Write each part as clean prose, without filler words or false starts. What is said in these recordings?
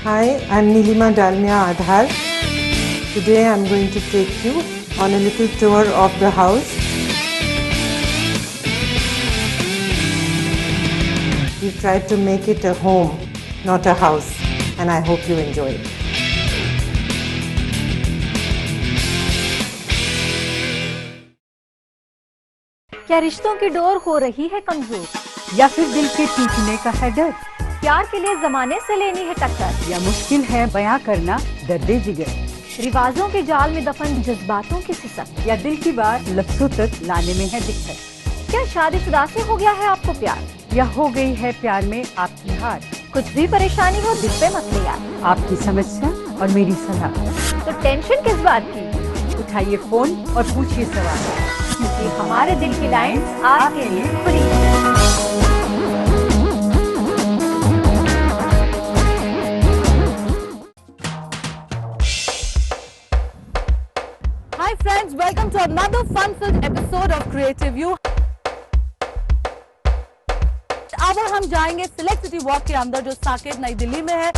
Hi, I'm Nilima Dalmia Adhar. Today I'm going to take you on a little tour of the house. We've tried to make it a home, not a house, and I hope you enjoy it. क्या रिश्तों की door हो रही है कमजोर या फिर दिल के टूटने का है डर? प्यार के लिए जमाने से लेनी है टक्कर या मुश्किल है बयां करना दर्दे जिगर? रिवाजों के जाल में दफन जज्बातों की सिसक या दिल की बात लफ्जों तक लाने में है दिक्कत? क्या शादीशुदा से हो गया है आपको प्यार या हो गई है प्यार में आपकी हार? कुछ भी परेशानी हो दिल पे मत ले यार, आपकी समस्या और मेरी सलाह, तो टेंशन किस बात की? उठाइए फोन और पूछिए सवाल, क्योंकि हमारे दिल की लाइंस आपके लिए खुली है। Hi friends, welcome to another fun-filled episode of Creative You. अब हम जाएंगे सिलेक्ट सिटी वॉक के अंदर जो साकेत नई दिल्ली में है।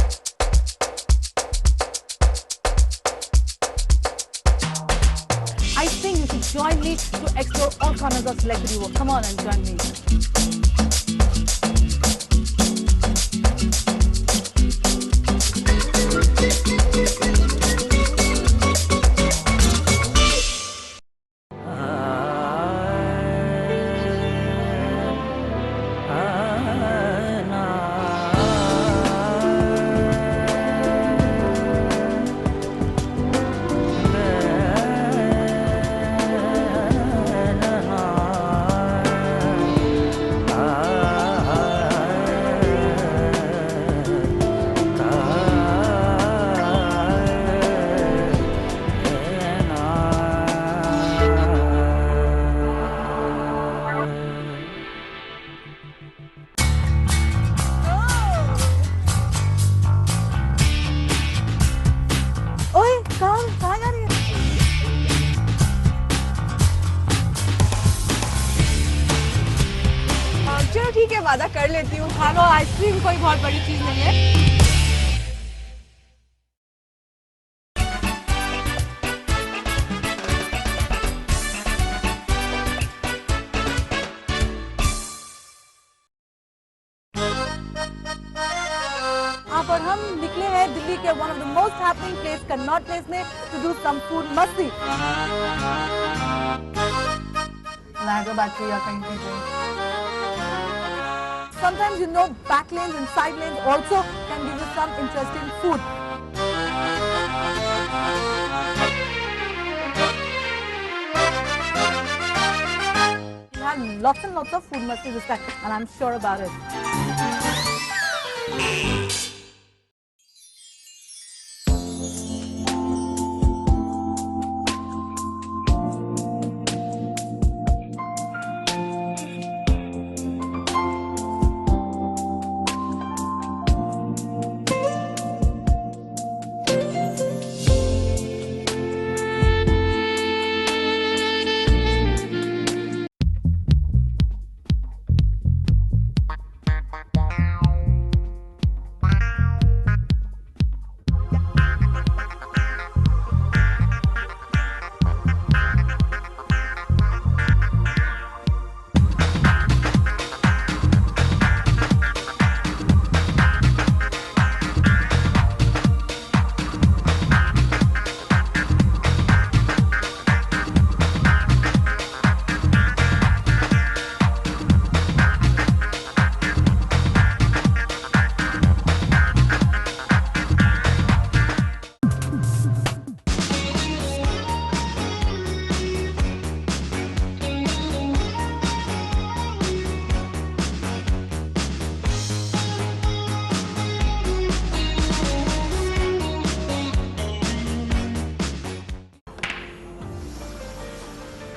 I think you should join me to explore all corners of Select City Walk. Come on and join me. लेती हूँ। खा लो, आइसक्रीम कोई बहुत बड़ी चीज नहीं है। आप और हम निकले हैं दिल्ली के one of the most happening place Connaught place में टू डू सम फूड मस्ती। हैदराबाद के या कहीं पे। Sometimes you know back lanes and side lanes also can give you some interesting food. You have lots and lots of food masti this time, and I'm sure about it.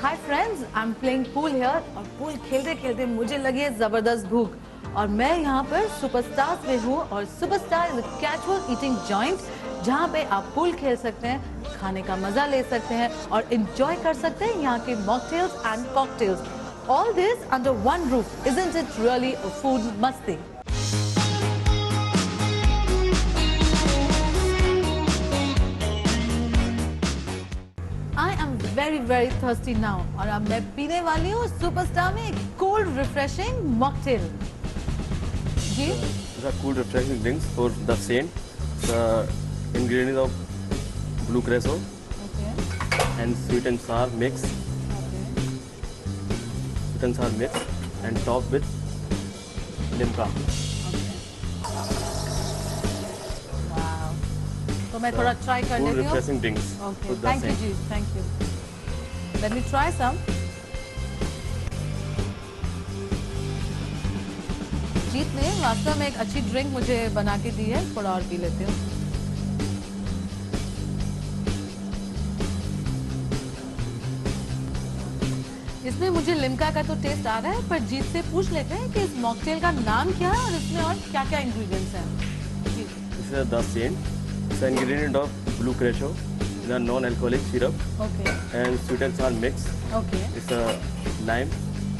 Hi friends, I am playing pool here और pool खेलते खेलते मुझे लगी है जबरदस्त भूख और मैं यहाँ पर सुपरस्टार्स में हूँ और superstar is a casual eating joint जहाँ पे आप पूल खेल सकते हैं, खाने का मजा ले सकते हैं और एंजॉय कर सकते हैं यहाँ के mocktails and cocktails. All this under one roof, isn't it really a food मस्ती? वेरी वेरी थर्स्टी नाउ और अब मैं पीने वाली हूँ सुपरस्टार में कोल्ड रिफ्रेशिंग मॉकटेल। जी, the cool refreshing drinks for the same. The ingredients of blue creosote okay. and sweet and sour mix. Okay. Sweet and sour mix and top with limca. Wow. तो मैं थोड़ा try कर Cool लेती हूँ। refreshing drinks. Okay. for the Thank you same. Ji, thank you. Let me try some. जीत ने वास्तव में एक अच्छी ड्रिंक मुझे बना के दी है, थोड़ा और पी लेती हूँ। इसमें मुझे लिम्का का तो टेस्ट आ रहा है, पर जीत से पूछ लेते हैं कि इस मॉकटेल का नाम क्या है और इसमें और क्या-क्या इंग्रेडिएंट्स हैं। जी। This is the same. It's an ingredient of blue creosote, the non-alcoholic syrup Okay. and sweet and sour mix. Okay. It's a lime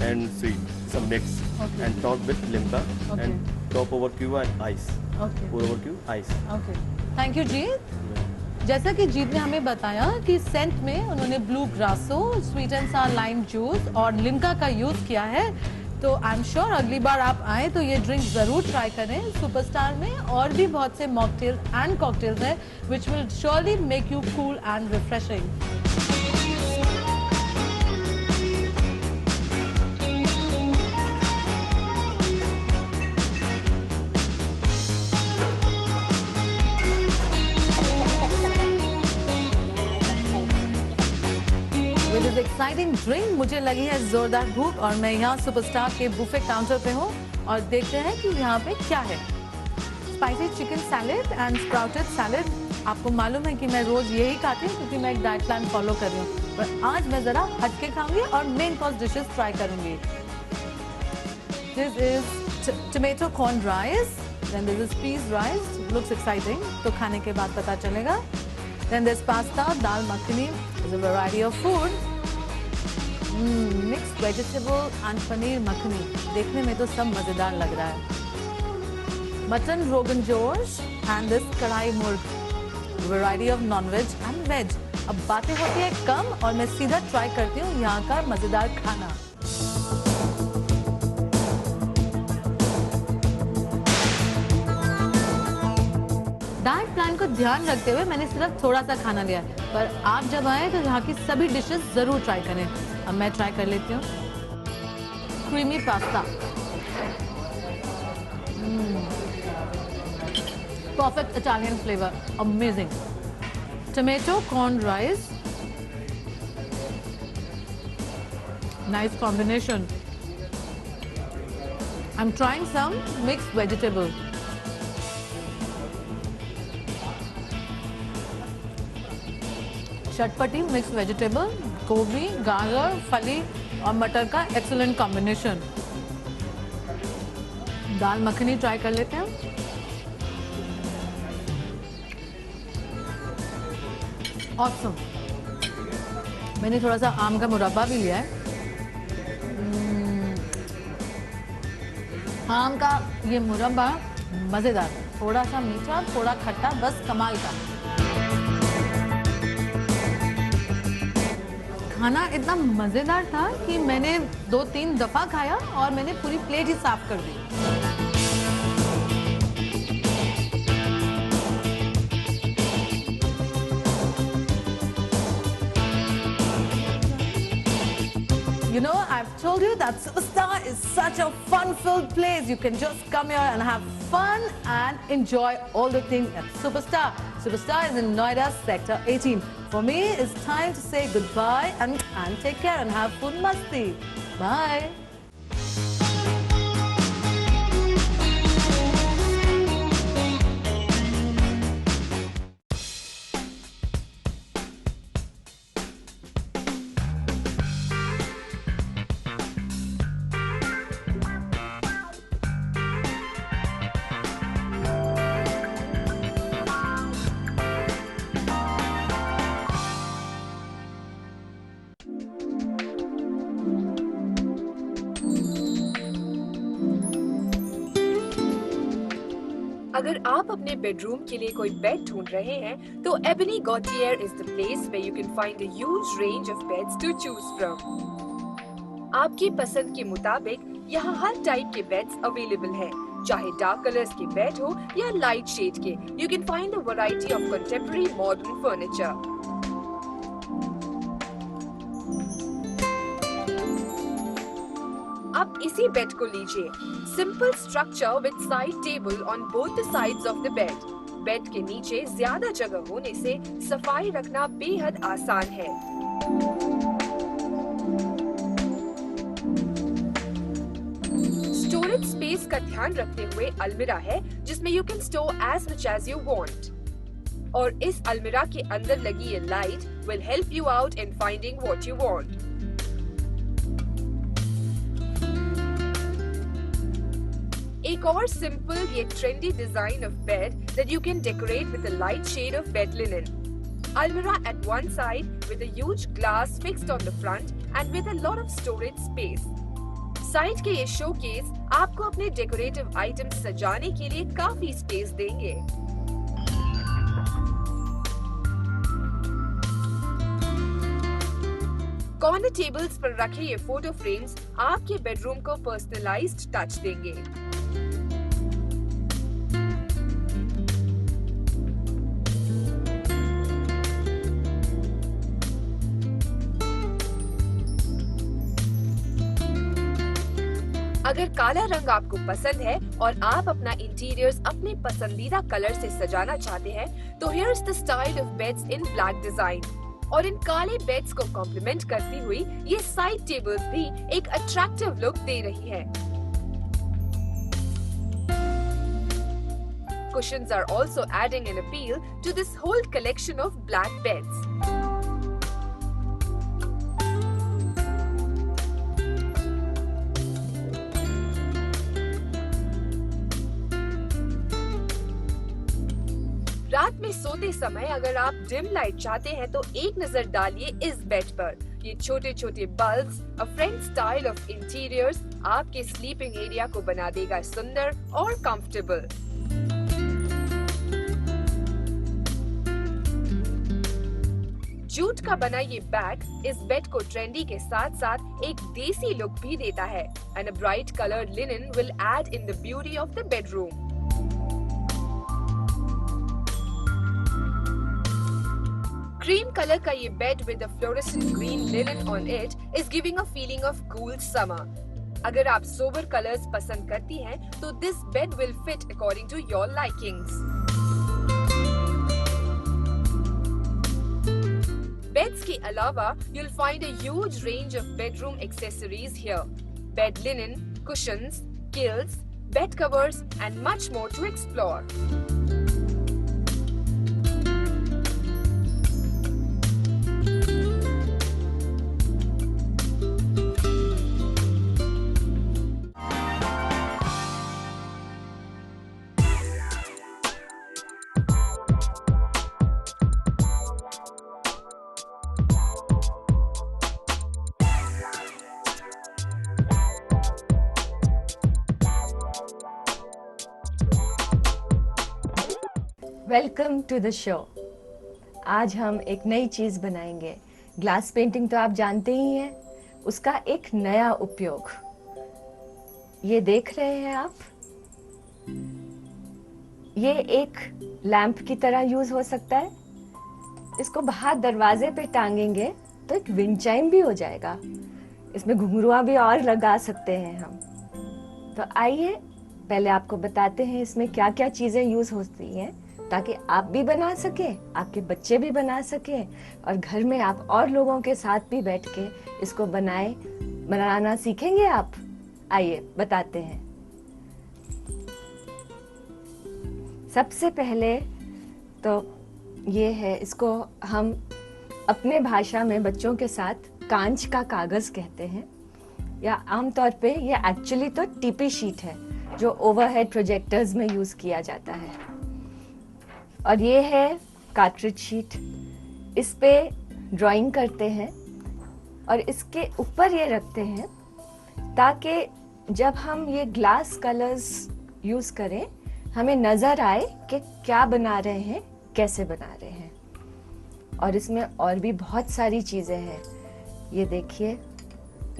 and sweet. It's a mix Okay. and topped with limca Okay. and top over cube and ice. Okay. Pour over cube ice. Okay, thank you Jeet. जैसा कि जीत ने हमें बताया कि Saint में उन्होंने blue Grasso, sweet and सार lime juice और लिम्का का यूज किया है, तो आई एम श्योर अगली बार आप आए तो ये ड्रिंक जरूर ट्राई करें। सुपरस्टार में और भी बहुत से मॉकटेल्स एंड कॉकटेल्स हैं which will surely make you cool and refreshing. Exciting drink मुझे लगी है जोरदार भूख और मैं यहाँ सुपरस्टार के बुफे काउंटर पे हूँ और देखते हैं कि यहाँ पे क्या है। Spicy chicken salad and sprouted salad. आपको मालूम है कि मैं रोज यही खाती हूँ क्योंकि मैं एक डाइट प्लान फॉलो कर रही हूँ, पर आज मैं जरा हटके खाऊंगी और मेन कोर्स डिशेस ट्राई करूंगी। This is tomato corn rice, then this is peas rice, looks exciting, तो खाने के बाद पता चलेगा। Then this pasta, dal makhani, is a variety of food. Mix vegetable and paneer makhani, देखने में तो सब मजेदार लग रहा है। Mutton rogan josh and this kadhai murg, variety of nonveg and veg. अब बातें होती है कम और मैं सीधा ट्राई करती हूँ यहाँ का मजेदार खाना। डाइट प्लान को ध्यान रखते हुए मैंने सिर्फ थोड़ा सा खाना लिया है, पर आप जब आए तो यहाँ की सभी डिशेस जरूर ट्राई करें। अब मैं ट्राई कर लेती हूँ creamy pasta, perfect Italian flavour, amazing. Tomato corn rice, nice combination. I am trying some mixed vegetable. चटपटी मिक्स वेजिटेबल, गोभी, गाजर, फली और मटर का एक्सीलेंट कॉम्बिनेशन। दाल मखनी ट्राई कर लेते हैं। ऑसम। मैंने थोड़ा सा आम का मुरब्बा भी लिया है। आम का ये मुरब्बा मजेदार, थोड़ा सा मीठा, थोड़ा खट्टा, बस कमाल का। खाना इतना मजेदार था कि मैंने 2-3 दफा खाया और मैंने पूरी प्लेट ही साफ कर दी। You know, I've told you that Superstar is such a fun-filled place. You can just come here and have fun and enjoy all the things at Superstar. Superstar is in Noida, Sector 18. For me, it's time to say goodbye and take care and have fun masti. Bye. अगर आप अपने bedroom के लिए कोई bed ढूंढ रहे हैं, तो Ebony Gautier is the place where you can find a huge range of beds to choose from. आपकी पसंद के मुताबिक यहाँ हर टाइप के बेड्स अवेलेबल हैं, चाहे डार्क कलर्स के बेड हो या लाइट शेड के। You can find a variety of contemporary modern furniture. अब इसी बेड को लीजिए। Simple structure with side table on both the sides of the bed. Bed के नीचे ज्यादा जगह होने से सफाई रखना बेहद आसान है। स्टोरेज स्पेस का ध्यान रखते हुए अलमीरा है, जिसमें you can store as much as you want. और इस अलमीरा के अंदर लगी ये light will help you out in finding what you want. एक और सिंपल ये trendy design of bed that you can decorate with a light shade of bed linen. Almirah at one side with a huge glass fixed on the front and with a lot of storage space. Side के ये showcase आपको अपने decorative items सजाने के लिए काफी space देंगे। Corner tables पर रखे ये फोटो फ्रेम्स आपके बेडरूम को पर्सनलाइज्ड टच देंगे। अगर काला रंग आपको पसंद है और आप अपना इंटीरियर्स अपने पसंदीदा कलर से सजाना चाहते हैं, तो here's the style of beds in black design. और इन काले बेड्स को कॉम्प्लीमेंट करती हुई ये साइड टेबल्स भी एक अट्रैक्टिव लुक दे रही है। Cushions are also adding an appeal to this whole collection of black beds. रात में सोते समय अगर आप डिम लाइट चाहते हैं तो एक नजर डालिए इस बेड पर। ये छोटे छोटे bulbs, a French style of interiors आपके स्लीपिंग एरिया को बना देगा सुंदर और कंफर्टेबल। जूट का बना ये बैग इस बेड को ट्रेंडी के साथ साथ एक देसी लुक भी देता है and a bright coloured linen will add in the beauty of the bedroom. Cream colour का ये bed with a fluorescent green linen on it is giving a feeling of cool summer. अगर आप sober colours पसंद करती हैं तो this bed will fit according to your likings. Beds के अलावा you'll find a huge range of bedroom accessories here. Bed linen, cushions, quilts, bed covers and much more to explore. Welcome to the show. आज हम एक नई चीज़ बनाएंगे। Glass painting तो आप जानते ही हैं, उसका एक नया उपयोग। ये देख रहे हैं आप, ये एक लैंप की तरह यूज हो सकता है। इसको बाहर दरवाजे पे टांगेंगे तो एक विंड चाइम भी हो जाएगा। इसमें घुंघरुआ भी और लगा सकते हैं हम। तो आइए पहले आपको बताते हैं इसमें क्या क्या चीज़ें यूज होती हैं, ताकि आप भी बना सकें, आपके बच्चे भी बना सकें और घर में आप और लोगों के साथ भी बैठ के इसको बनाना सीखेंगे आप। आइए बताते हैं। सबसे पहले तो ये है, इसको हम अपने भाषा में बच्चों के साथ कांच का कागज कहते हैं, या आमतौर पे ये एक्चुअली तो टीपी शीट है जो ओवरहेड प्रोजेक्टर्स में यूज किया जाता है। और ये है कार्ट्रिज शीट, इस पे ड्राइंग करते हैं और इसके ऊपर ये रखते हैं ताकि जब हम ये ग्लास कलर्स यूज करें हमें नजर आए कि क्या बना रहे हैं, कैसे बना रहे हैं। और इसमें और भी बहुत सारी चीजें हैं। ये देखिए,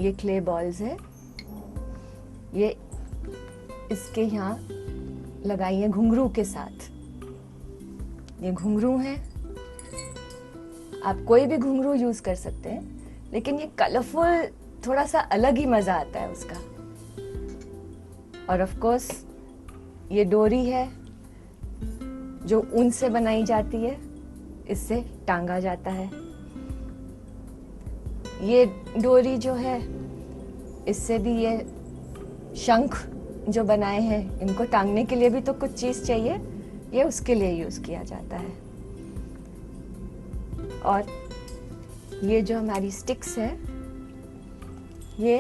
ये क्ले बॉल्स है, ये इसके यहाँ लगाइए घुंघरू के साथ। ये घुंघरू हैं, आप कोई भी घुंघरू यूज कर सकते हैं, लेकिन ये कलरफुल थोड़ा सा अलग ही मजा आता है उसका। और ऑफ कोर्स ये डोरी है जो ऊन से बनाई जाती है, इससे टांगा जाता है। ये डोरी जो है, इससे भी ये शंख जो बनाए हैं, इनको टांगने के लिए भी तो कुछ चीज चाहिए, ये उसके लिए यूज किया जाता है। और ये जो हमारी स्टिक्स है, ये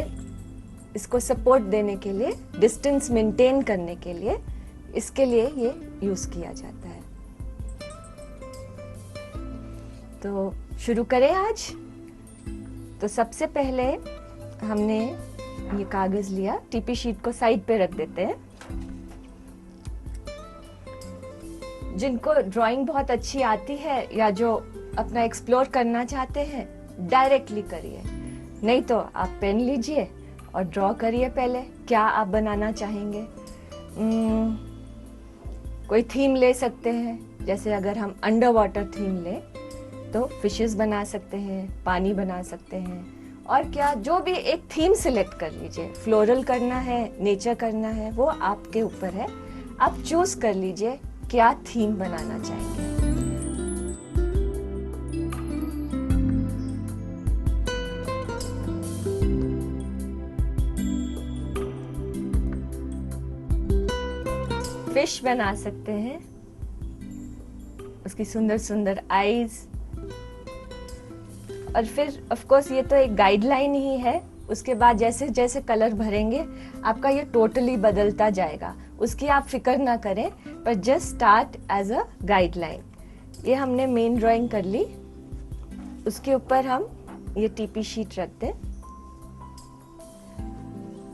इसको सपोर्ट देने के लिए, डिस्टेंस मेंटेन करने के लिए, इसके लिए ये यूज किया जाता है। तो शुरू करें आज। तो सबसे पहले हमने ये कागज लिया, टीपी शीट को साइड पे रख देते हैं। जिनको ड्राइंग बहुत अच्छी आती है या जो अपना एक्सप्लोर करना चाहते हैं, डायरेक्टली करिए, नहीं तो आप पेन लीजिए और ड्रॉ करिए पहले क्या आप बनाना चाहेंगे। कोई थीम ले सकते हैं, जैसे अगर हम अंडर वाटर थीम लें तो फिशेस बना सकते हैं, पानी बना सकते हैं, और क्या जो भी एक थीम सिलेक्ट कर लीजिए। फ्लोरल करना है, नेचर करना है, वो आपके ऊपर है। आप चूज कर लीजिए क्या थीम बनाना चाहेंगे। फिश बना सकते हैं, उसकी सुंदर सुंदर आईज। और फिर ऑफ कोर्स ये तो एक गाइडलाइन ही है, उसके बाद जैसे जैसे कलर भरेंगे आपका ये टोटली बदलता जाएगा, उसकी आप फिक्र ना करें, पर just start as a guideline. ये हमने मेन ड्राइंग कर ली, उसके ऊपर हम ये टीपी शीट रख दें।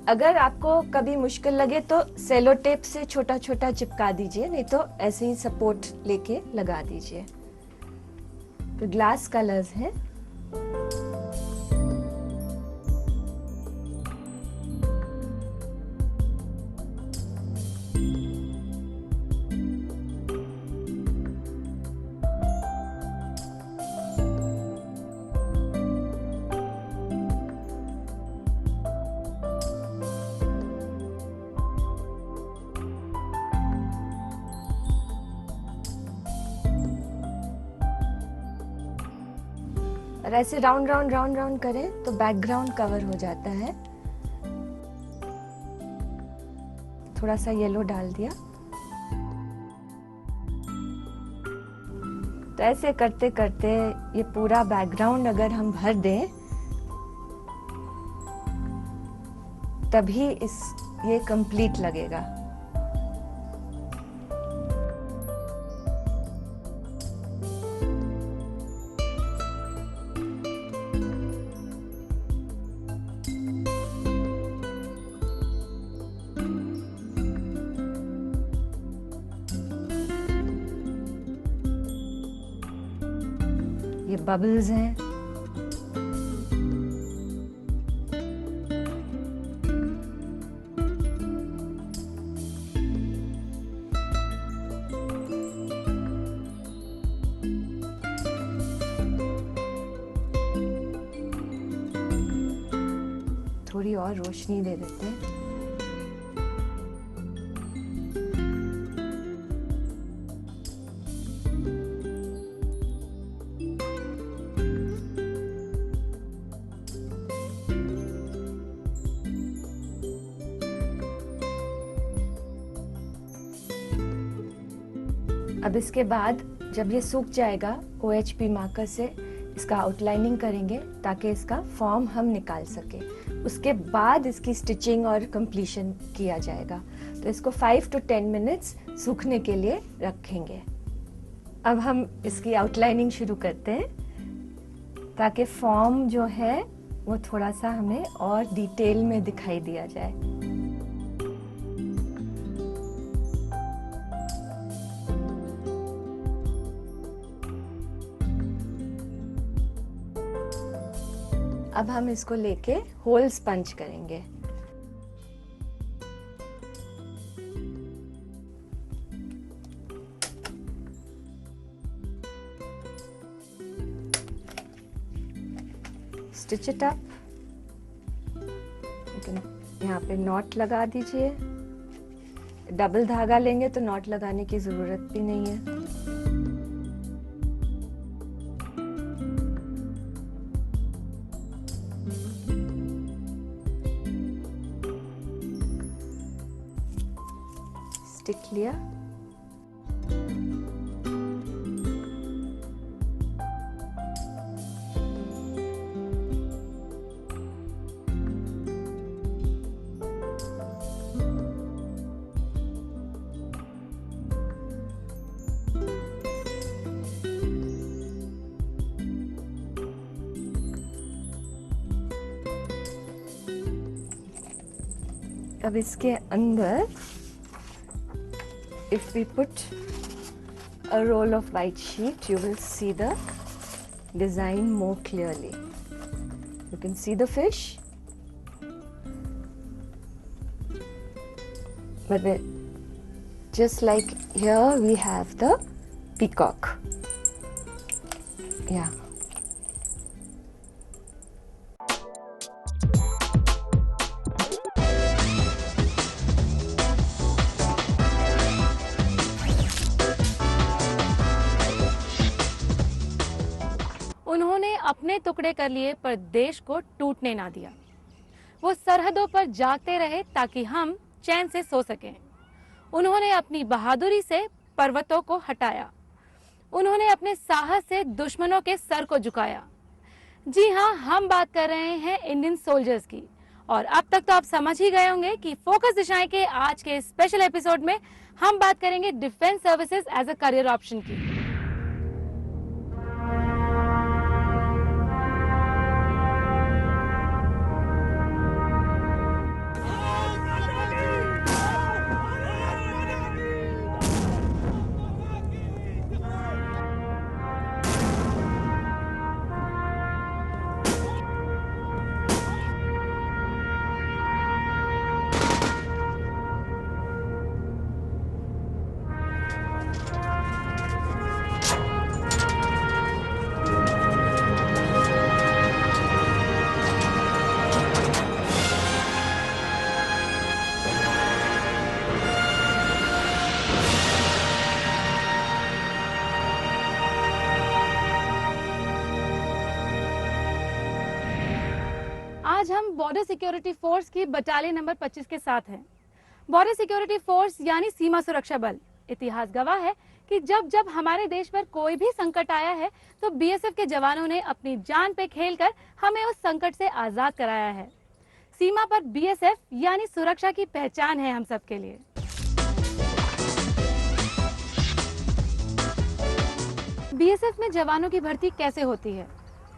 अगर आपको कभी मुश्किल लगे तो सेलो टेप से छोटा छोटा चिपका दीजिए, नहीं तो ऐसे ही सपोर्ट लेके लगा दीजिए। तो ग्लास कलर्स हैं। और ऐसे राउंड राउंड राउंड राउंड करें तो बैकग्राउंड कवर हो जाता है। थोड़ा सा येलो डाल दिया। तो ऐसे करते करते ये पूरा बैकग्राउंड अगर हम भर दें तभी ये कंप्लीट लगेगा। ये बबल्स हैं। थोड़ी और रोशनी दे देते हैं। अब इसके बाद जब ये सूख जाएगा OHP मार्कर से इसका आउटलाइनिंग करेंगे ताकि इसका फॉर्म हम निकाल सके। उसके बाद इसकी स्टिचिंग और कंप्लीशन किया जाएगा। तो इसको 5 to 10 मिनट्स सूखने के लिए रखेंगे। अब हम इसकी आउटलाइनिंग शुरू करते हैं ताकि फॉर्म जो है वो थोड़ा सा हमें और डिटेल में दिखाई दिया जाए। अब हम इसको लेके होल्स पंच करेंगे। Stitch it up. यहाँ पे नॉट लगा दीजिए। डबल धागा लेंगे तो नॉट लगाने की जरूरत भी नहीं है। स्टिक लिया। अब इसके अंदर if we put a roll of white sheet, you will see the design more clearly. You can see the fish, but then just like here we have the peacock. Yeah. उन्होंने अपने टुकड़े कर लिए पर देश को टूटने ना दिया। वो सरहदों पर जागते रहे ताकि हम चैन से सो सकें। उन्होंने अपनी बहादुरी से पर्वतों को हटाया। उन्होंने अपने साहस से दुश्मनों के सर को झुकाया। जी हाँ, हम बात कर रहे हैं इंडियन सोल्जर्स की। और अब तक तो आप समझ ही गए होंगे कि फोकस दिशाएं के आज के स्पेशल एपिसोड में हम बात करेंगे defence services as a career option की। आज हम बॉर्डर सिक्योरिटी फोर्स की बटालियन नंबर 25 के साथ हैं। बॉर्डर सिक्योरिटी फोर्स यानी सीमा सुरक्षा बल इतिहास गवाह है कि जब जब हमारे देश पर कोई भी संकट आया है तो बीएसएफ के जवानों ने अपनी जान पे खेलकर हमें उस संकट से आजाद कराया है। सीमा पर बीएसएफ यानी सुरक्षा की पहचान है हम सबके लिए। बीएसएफ में जवानों की भर्ती कैसे होती है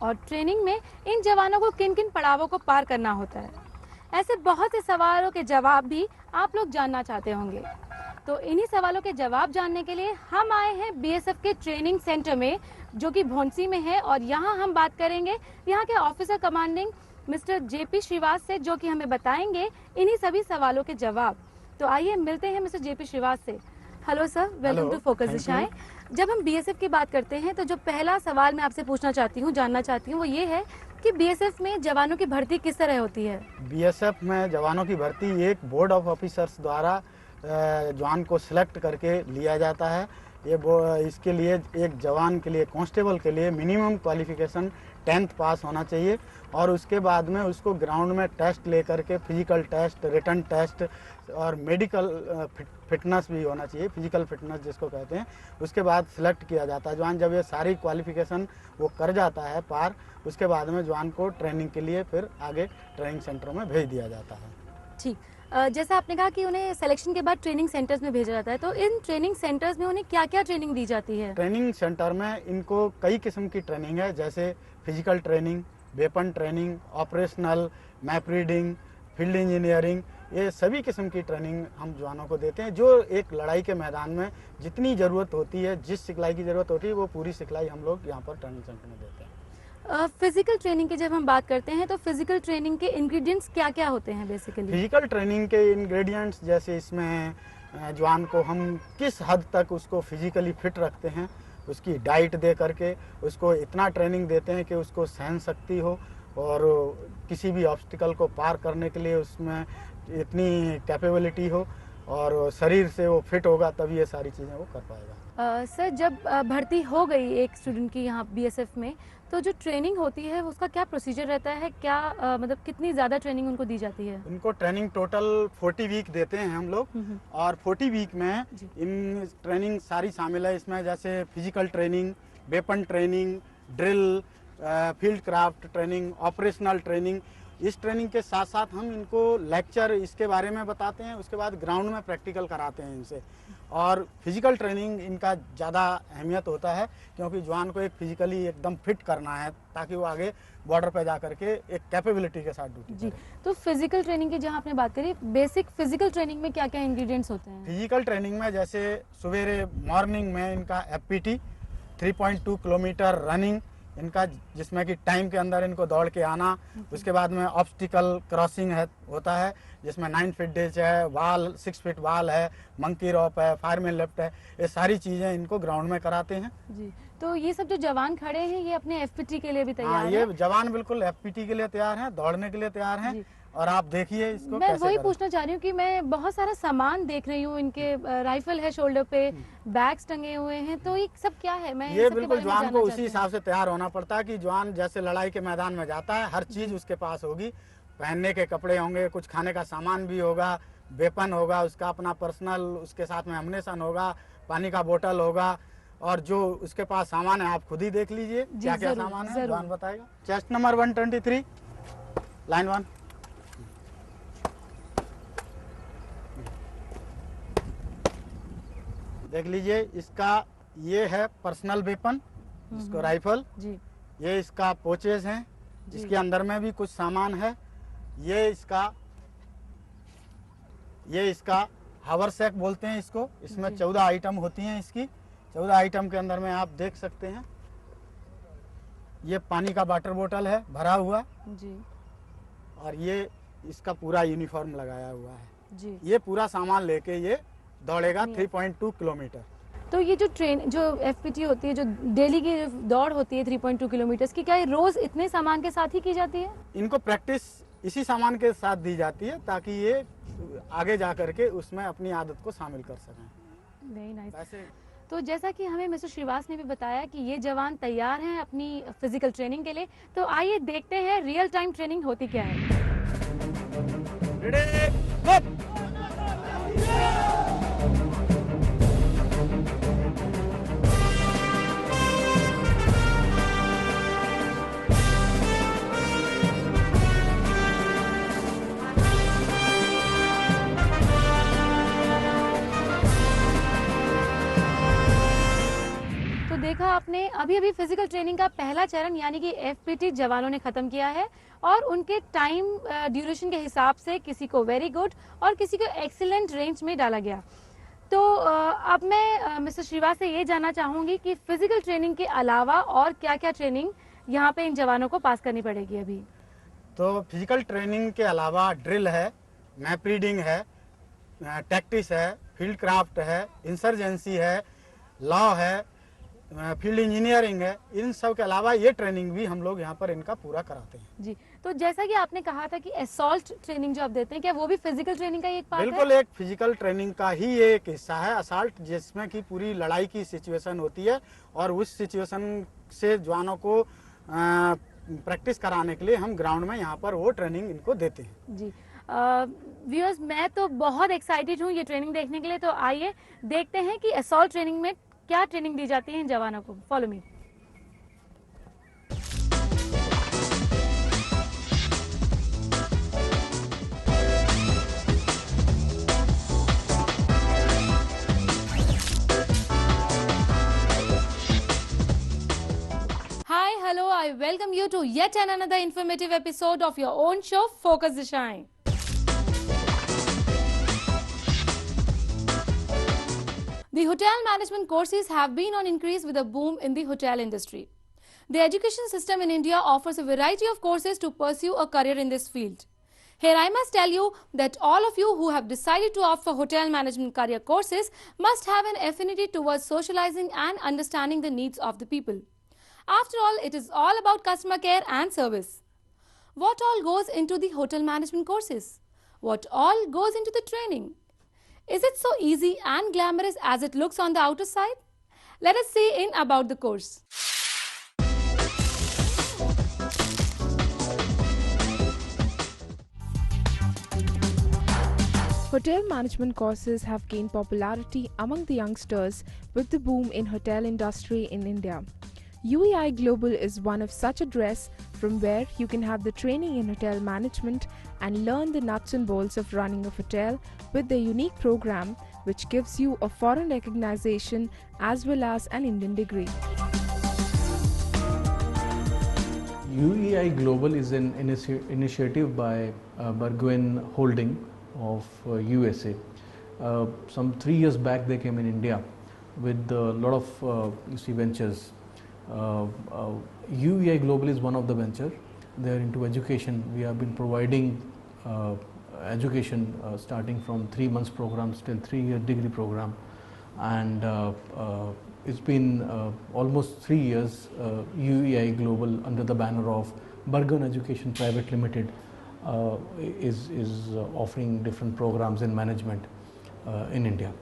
और ट्रेनिंग में इन जवानों को किन किन पड़ावों को पार करना होता है, ऐसे बहुत से सवालों के जवाब भी आप लोग जानना चाहते होंगे। तो इन्हीं सवालों के जवाब जानने के लिए हम आए हैं बीएसएफ के ट्रेनिंग सेंटर में, जो कि भोंसी में है, और यहाँ हम बात करेंगे यहाँ के officer commanding mister JP Shrivas से, जो कि हमें बताएंगे इन्हीं सभी सवालों के जवाब। तो आइए मिलते हैं मिस्टर जेपी श्रीवास से। Hello sir, welcome to focus दिशाएं। जब हम बीएसएफ की बात करते हैं तो जो पहला सवाल मैं आपसे पूछना चाहती हूँ, जानना चाहती हूँ, वो ये है कि बीएसएफ में जवानों की भर्ती किस तरह होती है? बीएसएफ में जवानों की भर्ती एक बोर्ड ऑफ ऑफिसर्स द्वारा जवान को सिलेक्ट करके लिया जाता है। इसके लिए एक जवान के लिए, कांस्टेबल के लिए मिनिमम क्वालिफिकेशन 10th पास होना चाहिए और उसके बाद में उसको ग्राउंड में टेस्ट लेकर के फिजिकल टेस्ट, रिटन टेस्ट और मेडिकल फिटनेस भी होना चाहिए, फिजिकल फिटनेस जिसको कहते हैं। उसके बाद सिलेक्ट किया जाता है जवान। जब ये सारी क्वालिफिकेशन वो कर जाता है पार, उसके बाद में जवान को ट्रेनिंग के लिए फिर आगे ट्रेनिंग सेंटर में भेज दिया जाता है। ठीक, जैसा आपने कहा कि उन्हें सिलेक्शन के बाद ट्रेनिंग सेंटर्स में भेजा जाता है, तो इन ट्रेनिंग सेंटर्स में उन्हें क्या क्या ट्रेनिंग दी जाती है? ट्रेनिंग सेंटर में इनको कई किस्म की ट्रेनिंग है, जैसे physical training, weapon training, operational, map reading, field engineering, ये सभी किस्म की ट्रेनिंग हम जवानों को देते हैं। जो एक लड़ाई के मैदान में जितनी ज़रूरत होती है, जिस सिखलाई की ज़रूरत होती है, वो पूरी सिखलाई हम लोग यहाँ पर ट्रेनिंग सेंटर में देते हैं। फिजिकल ट्रेनिंग की जब हम बात करते हैं तो फिजिकल ट्रेनिंग के इंग्रेडिएंट्स क्या क्या होते हैं बेसिकली? फिजिकल ट्रेनिंग के इंग्रेडिएंट्स जैसे इसमें जवान को हम किस हद तक उसको फिजिकली फिट रखते हैं, उसकी डाइट दे करके उसको इतना ट्रेनिंग देते हैं कि उसको सहन शक्ति हो और किसी भी ऑब्स्टिकल को पार करने के लिए उसमें इतनी कैपेबिलिटी हो और शरीर से वो फिट होगा, तभी ये सारी चीज़ें वो कर पाएगा। सर, जब भर्ती हो गई एक स्टूडेंट की यहाँ बीएसएफ में, तो जो ट्रेनिंग होती है उसका क्या प्रोसीजर रहता है? क्या मतलब कितनी ज़्यादा ट्रेनिंग उनको दी जाती है? उनको ट्रेनिंग टोटल 40 वीक देते हैं हम लोग और 40 वीक में इन ट्रेनिंग सारी शामिल है। इसमें जैसे physical training, weapon training, drill, field craft training, operational training. इस ट्रेनिंग के साथ साथ हम इनको लेक्चर इसके बारे में बताते हैं, उसके बाद ग्राउंड में प्रैक्टिकल कराते हैं इनसे। और फिजिकल ट्रेनिंग इनका ज़्यादा अहमियत होता है क्योंकि जवान को एक फिजिकली एकदम फिट करना है ताकि वो आगे बॉर्डर पे जा करके एक कैपेबिलिटी के साथ ड्यूटी जी। करे। तो फिजिकल ट्रेनिंग की जहाँ आपने बात करी, बेसिक फिजिकल ट्रेनिंग में क्या क्या इंग्रेडिएंट्स होते हैं? फिजिकल ट्रेनिंग में जैसे सवेरे मॉर्निंग में इनका FPT 3.2 किलोमीटर रनिंग इनका, जिसमें कि टाइम के अंदर इनको दौड़ के आना। उसके बाद में ऑब्स्टिकल क्रॉसिंग होता है जिसमें 9 फीट डिच है, वाल 6 फीट वाल है, मंकी रॉप है, फायरमैन लेफ्ट है। ये सारी चीज़ें इनको ग्राउंड में कराते हैं। जी। तो ये सब जो जवान खड़े हैं ये अपने FPT के लिए भी तैयार हाँ, हैं? ये जवान बिल्कुल FPT के लिए तैयार हैं, दौड़ने के लिए तैयार हैं। और आप देखिए इसको मैं कैसे वही करें। पूछना चाह रही हूँ कि मैं बहुत सारा सामान देख रही हूँ, इनके राइफल है शोल्डर पे, बैग्स टंगे हुए हैं, तो ये सब क्या है? मैं ये बिल्कुल जवान को उसी हिसाब से तैयार होना पड़ता है कि जवान जैसे लड़ाई के मैदान में जाता है, हर चीज उसके पास होगी। पहनने के कपड़े होंगे, कुछ खाने का सामान भी होगा, वेपन होगा उसका अपना पर्सनल, उसके साथ में एमुनेशन होगा, पानी का बोतल होगा और जो उसके पास सामान है आप खुद ही देख लीजिए क्या क्या सामान है, जवान बताएगा। Chest number 123, line 1। देख लीजिए इसका, ये है पर्सनल वेपन, इसको राइफल जी। ये इसका पोचेज हैं जिसके अंदर में भी कुछ सामान है। ये इसका हावरसैक बोलते हैं इसको। इसमें 14 आइटम होती हैं इसकी। 14 आइटम के अंदर में आप देख सकते हैं ये पानी का वाटर बोतल है भरा हुआ जी, और ये इसका पूरा यूनिफॉर्म लगाया हुआ है जी। ये पूरा सामान लेके ये दौड़ेगा 3.2 किलोमीटर। तो ये जो FPT होती है, जो डेली की दौड़ होती है 3.2 किलोमीटर की, क्या ये रोज इतने सामान के साथ ही की जाती है? इनको प्रैक्टिस इसी सामान के साथ दी जाती है ताकि ये आगे जा करके उसमें अपनी आदत को शामिल कर सकें। Very nice. तो जैसा कि हमें मिस्टर श्रीवास ने भी बताया कि ये जवान तैयार हैं अपनी फिजिकल ट्रेनिंग के लिए, तो आइए देखते हैं रियल टाइम ट्रेनिंग होती क्या है। तो देखा आपने, अभी अभी फिजिकल ट्रेनिंग का पहला चरण यानी कि एफपीटी जवानों ने खत्म किया है और उनके टाइम ड्यूरेशन के हिसाब से किसी को वेरी गुड और किसी को एक्सीलेंट रेंज में डाला गया। तो अब मैं मिस्टर श्रीवास से ये जानना चाहूंगी कि फिजिकल ट्रेनिंग के अलावा और क्या-क्या ट्रेनिंग यहाँ पे इन जवानों को पास करनी पड़ेगी अभी? तो फिजिकल ट्रेनिंग के अलावा ड्रिल है, मैप रीडिंग है, टैक्टिस है, फील्ड क्राफ्ट है, इंसर्जेंसी है, लॉ है, फील्ड इंजीनियरिंग है। इन सब के अलावा ये ट्रेनिंग भी हम लोग यहाँ पर इनका पूरा कराते हैं। जी, तो जैसा कि आपने कहा था कि असॉल्ट ट्रेनिंग जो आप देते हैं, क्या वो भी फिजिकल ट्रेनिंग का ही एक पार्ट है? बिल्कुल, एक फिजिकल ट्रेनिंग का ही एक हिस्सा है असॉल्ट, जिसमें कि पूरी लड़ाई की सिचुएशन होती है और उस सिचुएशन से जवानों को प्रैक्टिस कराने के लिए हम ग्राउंड में यहाँ पर वो ट्रेनिंग इनको देते हैं। जी व्यूअर्स, मैं तो बहुत एक्साइटेड हूँ ये ट्रेनिंग देखने के लिए। तो आइए देखते हैं कि असॉल्ट ट्रेनिंग में क्या ट्रेनिंग दी जाती है इन जवानों को। Follow me. Hi, hello, I welcome you to yet another informative episode of your own show, Focus the Shine. The hotel management courses have been on increase with a boom in the hotel industry. The education system in India offers a variety of courses to pursue a career in this field. Here I must tell you that all of you who have decided to opt for hotel management career courses must have an affinity towards socializing and understanding the needs of the people. After all, it is all about customer care and service. What all goes into the hotel management courses? What all goes into the training? Is it so easy and glamorous as it looks on the outer side? Let us see in about the course. Hotel management courses have gained popularity among the youngsters with the boom in hotel industry in India. UEI Global is one of such a dress from where you can have the training in hotel management and learn the nuts and bolts of running a hotel with their unique program which gives you a foreign recognition as well as an Indian degree. UEI Global is an initiative by Burgoyne Holding of USA. Some 3 years back they came in India with a lot of ventures. UEI Global is one of the venture. They are into education. We have been providing education starting from 3 months programs till 3-year degree program, and it's been almost 3 years. UEI Global under the banner of Burgoyne Education Private Limited is offering different programs in management in India.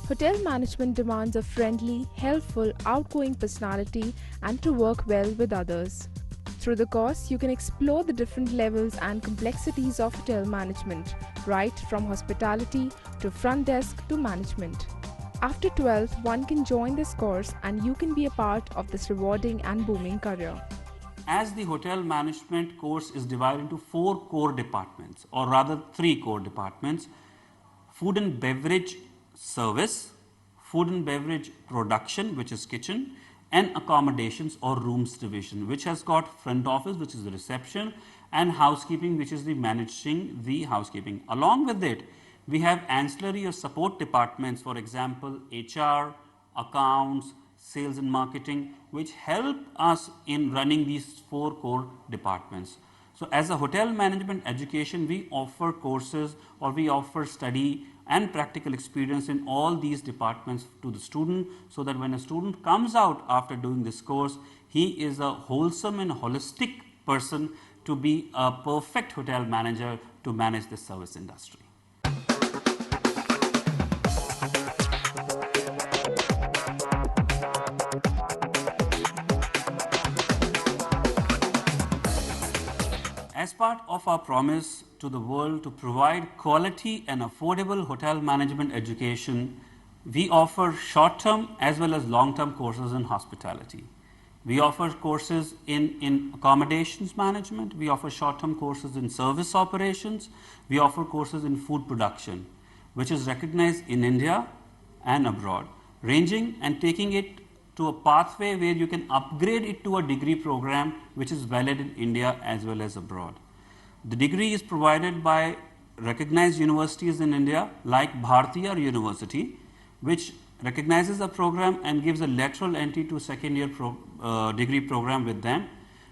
Hotel management demands a friendly, helpful, outgoing personality and to work well with others. Through the course, you can explore the different levels and complexities of hotel management, right from hospitality to front desk to management. After 12th, one can join this course and you can be a part of this rewarding and booming career. As the hotel management course is divided into 4 core departments, or rather 3 core departments: food and beverage service, food and beverage production, which is kitchen, and accommodations or rooms division, which has got front office, which is the reception, and housekeeping, which is the managing the housekeeping. Along with it, we have ancillary or support departments, for example, HR, accounts, sales and marketing, which help us in running these 4 core departments. So as a hotel management education, we offer courses or we offer study and practical experience in all these departments to the student, so that when a student comes out after doing this course, he is a wholesome and holistic person to be a perfect hotel manager to manage the service industry. As part of our promise to the world to provide quality and affordable hotel management education, we offer short-term as well as long-term courses in hospitality. We offer courses in accommodations management, we offer short-term courses in service operations, we offer courses in food production, which is recognized in India and abroad, ranging and taking it to a pathway where you can upgrade it to a degree program which is valid in India as well as abroad. The degree is provided by recognized universities in India like Bharatiya University, which recognizes a program and gives a lateral entry to second year degree program with them,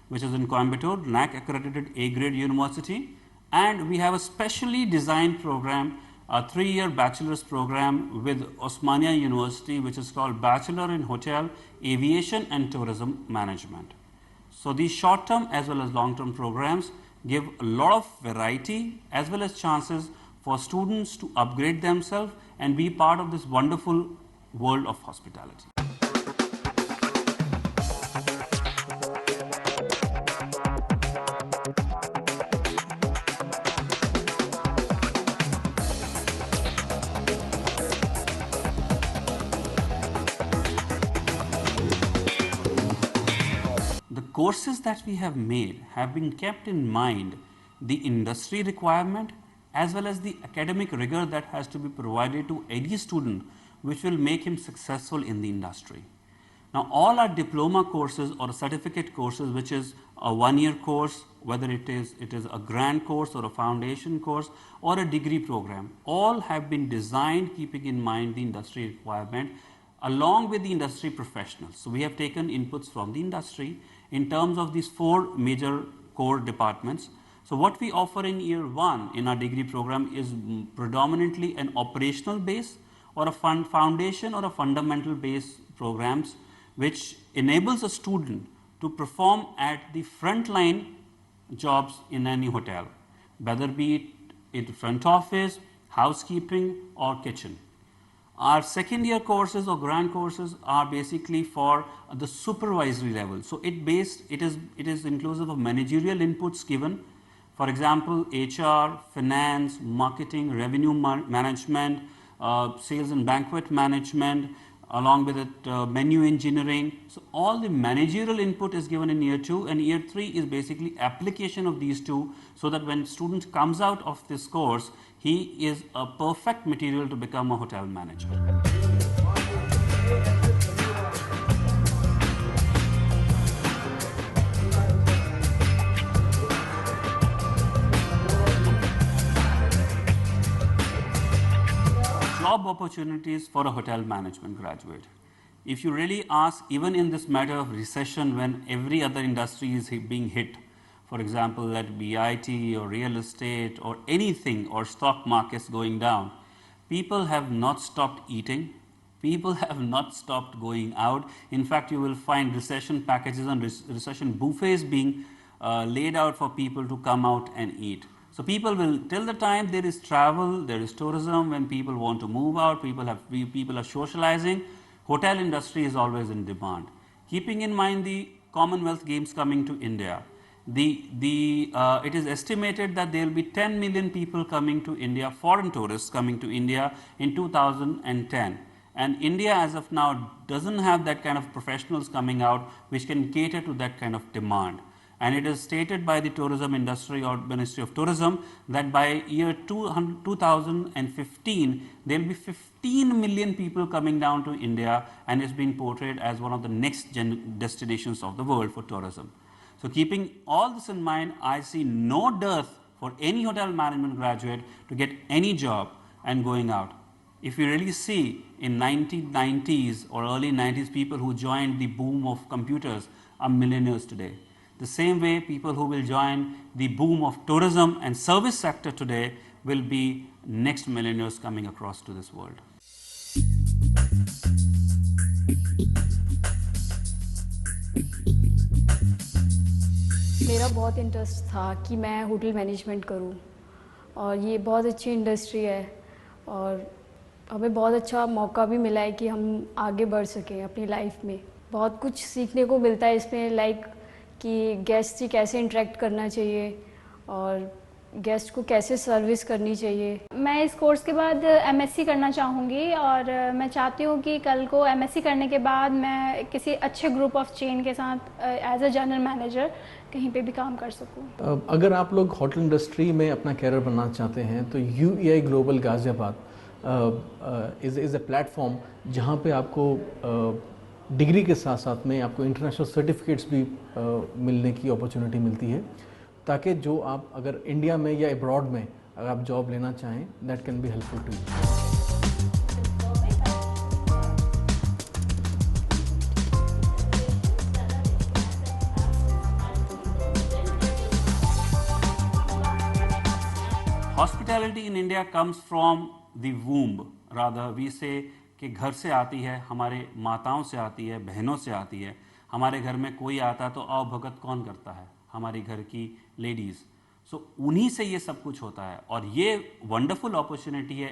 which is in Coimbatore, NAC accredited A grade university. And we have a specially designed program, a 3-year bachelor's program with Osmania University, which is called Bachelor in Hotel, Aviation and Tourism Management. So these short-term as well as long-term programs give a lot of variety as well as chances for students to upgrade themselves and be part of this wonderful world of hospitality. The courses that we have made have been kept in mind the industry requirement as well as the academic rigor that has to be provided to any student, which will make him successful in the industry. Now, all our diploma courses or certificate courses, which is a 1-year course, whether it is a grand course or a foundation course or a degree program, all have been designed keeping in mind the industry requirement along with the industry professionals. So we have taken inputs from the industry in terms of these 4 major core departments. So what we offer in year 1 in our degree program is predominantly an operational base or a foundation or a fundamental base programs, which enables a student to perform at the frontline jobs in any hotel, whether be it front office, housekeeping or kitchen. Our second year courses or grand courses are basically for the supervisory level. So it is inclusive of managerial inputs given. For example, HR, finance, marketing, revenue management, sales and banquet management, along with it menu engineering. So all the managerial input is given in year 2, and year 3 is basically application of these 2, so that when student comes out of this course, he is a perfect material to become a hotel manager. Job opportunities for a hotel management graduate. If you really ask, even in this matter of recession, when every other industry is being hit, for example, let it be IT or real estate or anything, or stock markets going down, people have not stopped eating, people have not stopped going out. In fact, you will find recession packages and recession buffets being laid out for people to come out and eat. So people will, till the time there is travel, there is tourism, when people want to move out, people are socializing, hotel industry is always in demand. Keeping in mind the Commonwealth Games coming to India, it is estimated that there will be 10 million people coming to India, foreign tourists coming to India in 2010. And India as of now doesn't have that kind of professionals coming out which can cater to that kind of demand. And it is stated by the tourism industry or Ministry of Tourism that by year 2015, there will be 15 million people coming down to India, and it's being portrayed as one of the next destinations of the world for tourism. So keeping all this in mind, I see no dearth for any hotel management graduate to get any job and going out. If you really see in 1990s or early 90s, people who joined the boom of computers are millionaires today. The same way, people who will join the boom of tourism and service sector today will be next millionaires coming across to this world. मेरा बहुत interest था कि मैं hotel management करूं, और ये बहुत अच्छी इंडस्ट्री है और हमें बहुत अच्छा मौका भी मिला है कि हम आगे बढ़ सकें अपनी लाइफ में। बहुत कुछ सीखने को मिलता है इसमें, लाइक कि गेस्ट से कैसे इंटरेक्ट करना चाहिए और गेस्ट को कैसे सर्विस करनी चाहिए। मैं इस कोर्स के बाद एमएससी करना चाहूँगी और मैं चाहती हूँ कि कल को एमएससी करने के बाद मैं किसी अच्छे ग्रुप ऑफ चेन के साथ एज अ जनरल मैनेजर कहीं पे भी काम कर सकूँ। अगर आप लोग होटल इंडस्ट्री में अपना कैरियर बनाना चाहते हैं तो UEI global Ghaziabad is a platform जहाँ पे आपको डिग्री के साथ साथ में आपको इंटरनेशनल सर्टिफिकेट्स भी मिलने की अपॉर्चुनिटी मिलती है, ताकि जो आप अगर इंडिया में या अब्रॉड में अगर आप जॉब लेना चाहें, that can be helpful to you. Hospitality in India comes from the womb, rather we say कि घर से आती है, हमारे माताओं से आती है, बहनों से आती है। हमारे घर में कोई आता तो आओ भगत कौन करता है? हमारी घर की लेडीज़। सो उन्हीं से ये सब कुछ होता है और ये वंडरफुल अपॉर्चुनिटी है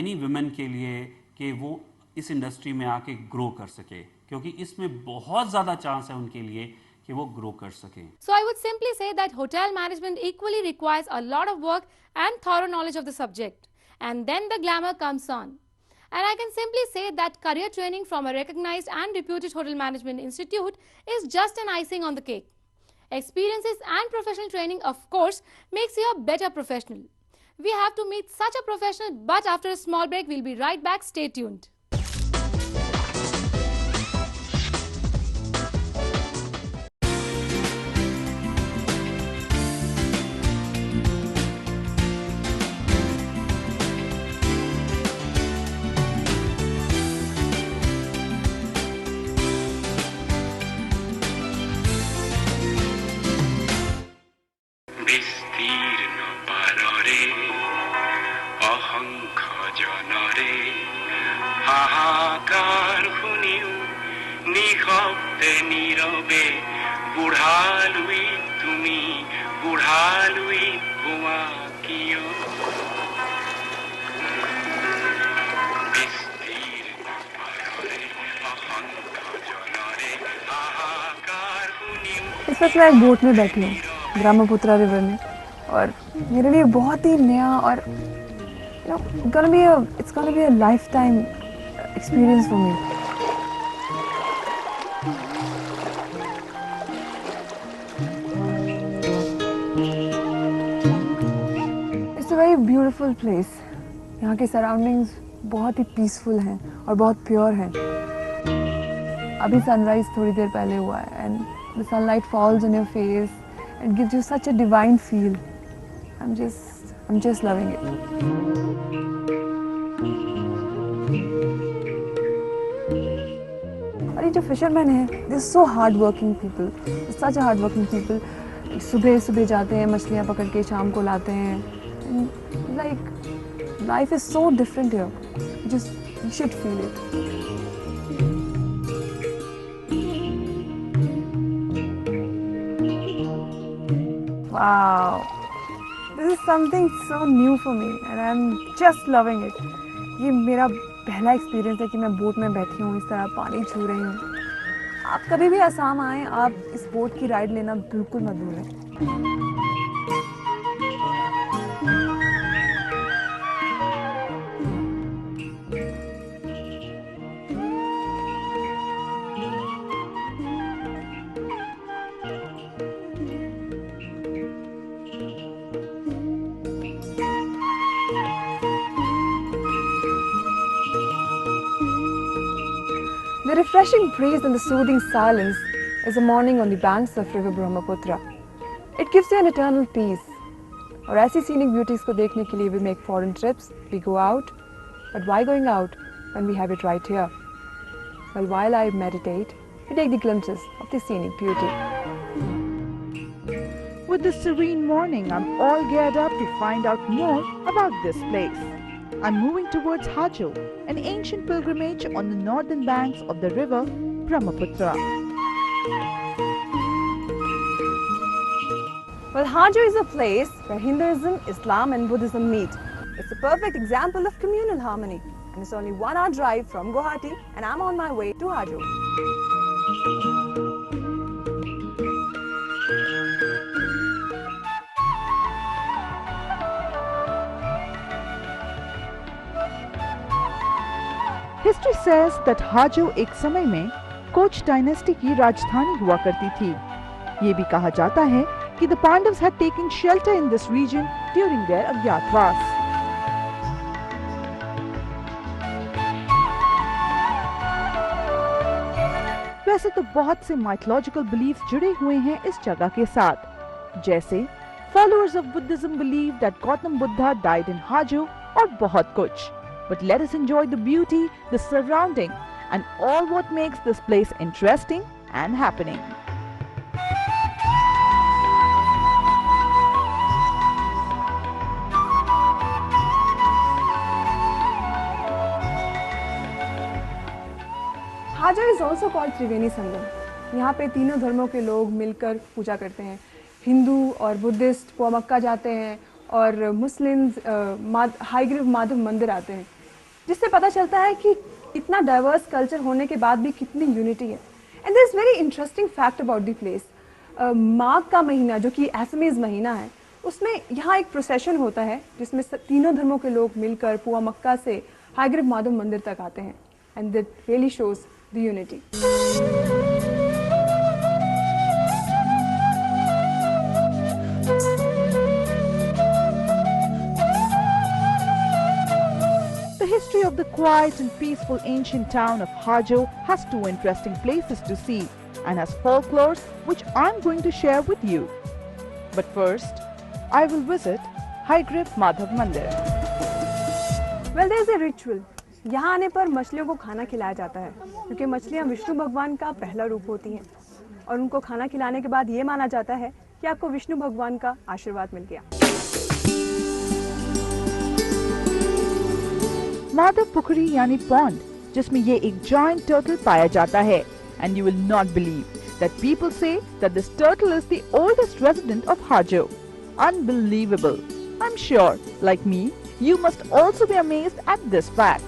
एनी वुमेन के लिए कि वो इस इंडस्ट्री में आके ग्रो कर सके, क्योंकि इसमें बहुत ज़्यादा चांस है उनके लिए कि वो ग्रो कर सकें। So I would simply say that hotel management equally requires a lot of work and thorough knowledge of the subject, and then the glamour comes on. And I can simply say that career training from a recognized and reputed hotel management institute is just an icing on the cake. Experiences and professional training, of course, makes you a better professional. We have to meet such a professional, but after a small break, we'll be right back. Stay tuned. इस वक्त मैं एक boat में बैठी हूँ Brahmaputra river में और मेरे लिए बहुत ही नया और it's gonna be a lifetime experience for me. It's a very beautiful place. यहाँ के सराउंडिंग्स बहुत ही पीसफुल हैं और बहुत प्योर हैं। अभी सनराइज थोड़ी देर पहले हुआ है and the sunlight falls on your face and gives you such a divine feel. I'm just loving it. और ये जो फिशरमैन हैं, they're so hardworking people. They're such a hardworking people. सुबह जाते हैं, मछलियाँ पकड़ के शाम को लाते हैं. And like life is so different here. You should feel it. Wow, this is something so new for me and I'm just loving it. ये मेरा पहला एक्सपीरियंस है कि मैं बोट में बैठी हूँ, इस तरह पानी छू रही हूँ। आप कभी भी असम आएँ, आप इस बोट की राइड लेना बिल्कुल मत भूलें। The refreshing breeze and the soothing silence is a morning on the banks of river Brahmaputra. It gives you an eternal peace. और ऐसी scenic beauties को देखने के लिए we make foreign trips, we go out. But why going out when we have it right here? Well, while I meditate, we take the glimpses of the scenic beauty. With this serene morning, I'm all geared up to find out more about this place. I'm moving towards Hajo, an ancient pilgrimage on the northern banks of the river Brahmaputra. Well, Hajo is a place where Hinduism, Islam and Buddhism meet. It's a perfect example of communal harmony. And it's only 1 hour drive from Guwahati and I'm on my way to Hajo. History says that Hajo एक समय में coach dynasty की राजधानी हुआ करती थी। ये भी कहा जाता है कि the Pandavas had taken shelter in this region during their अज्ञातवास। वैसे तो बहुत से mythological beliefs जुड़े हुए हैं इस जगह के साथ, जैसे followers of Buddhism believe that Gautam Buddha died in Hajo और बहुत कुछ। But let us enjoy the beauty, the surrounding, and all what makes this place interesting and happening. Hajo is also called Triveni Sangam. यहाँ पे तीनों धर्मों के लोग मिलकर पूजा करते हैं। हिंदू और बुद्धिस्ट पुआ मक्का जाते हैं और मुस्लिम्स हाईग्रीव माधव मंदिर आते हैं, जिससे पता चलता है कि इतना डाइवर्स कल्चर होने के बाद भी कितनी यूनिटी है। And there is very interesting fact about the place. माघ का महीना जो कि एसमीज महीना है, उसमें यहाँ एक प्रोसेशन होता है जिसमें तीनों धर्मों के लोग मिलकर पुआ मक्का से हाईग्रीव माधव मंदिर तक आते हैं। And that really shows the unity. The history of the quiet and peaceful ancient town of Hajo has two interesting places to see and has folklores which I'm going to share with you. But first, I will visit Haigrev Madhav Mandir. Well, there is a ritual. यहाँ आने पर मछलियों को खाना खिलाया जाता है, क्योंकि मछलियाँ विष्णु भगवान का पहला रूप होती हैं और उनको खाना खिलाने के बाद ये माना जाता है कि आपको विष्णु भगवान का आशीर्वाद मिल गया। माधव पुखरी यानी पॉन्ड, जिसमें ये एक giant turtle पाया जाता है, and you will not believe that people say that this turtle is the oldest resident of Hajo. Unbelievable! I'm sure, like me, you must also be amazed at this fact.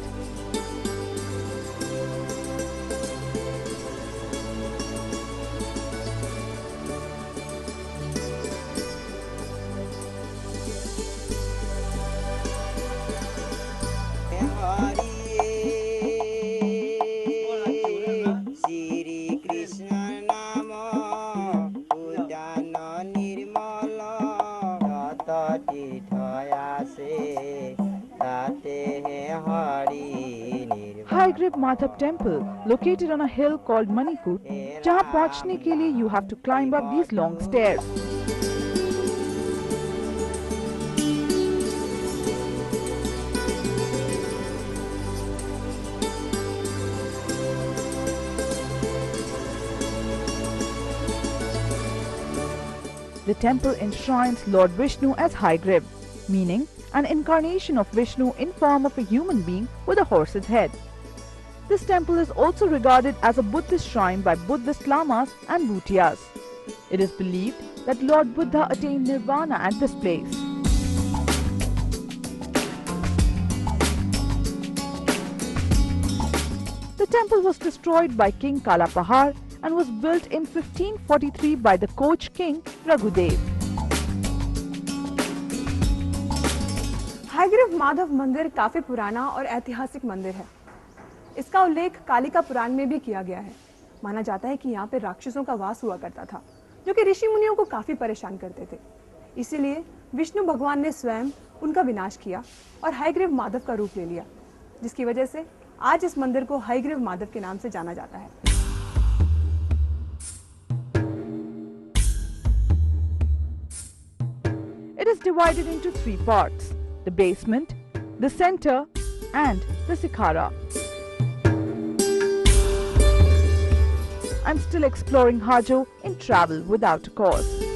Haigrev Madhav Temple, located on a hill called Manikut, जहाँ पहुँचने के लिए you have to climb up these long stairs. The temple enshrines Lord Vishnu as Haigrev, meaning an incarnation of Vishnu in form of a human being with a horse's head. This temple is also regarded as a Buddhist shrine by Buddhist lamas and bhutiyas. It is believed that Lord Buddha attained nirvana at this place. The temple was destroyed by King Kalapahar and was built in 1543 by the Koch king Raghudev. Hayagriva Madhav मंदिर काफी पुराना और ऐतिहासिक मंदिर है। इसका उल्लेख कालिका पुराण में भी किया गया है। माना जाता है कि यहाँ पे राक्षसों का वास हुआ करता था, जो कि ऋषि मुनियों को काफी परेशान करते थे। इसीलिए विष्णु भगवान ने स्वयं उनका विनाश किया और हाईग्रीव माधव का रूप ले लिया, जिसकी वजह से आज इस मंदिर को हाईग्रीव माधव के नाम से जाना जाता है। It is divided into three parts: the basement, the center, and the Sikhara. I'm still exploring Hajo in Travel Without a Cause.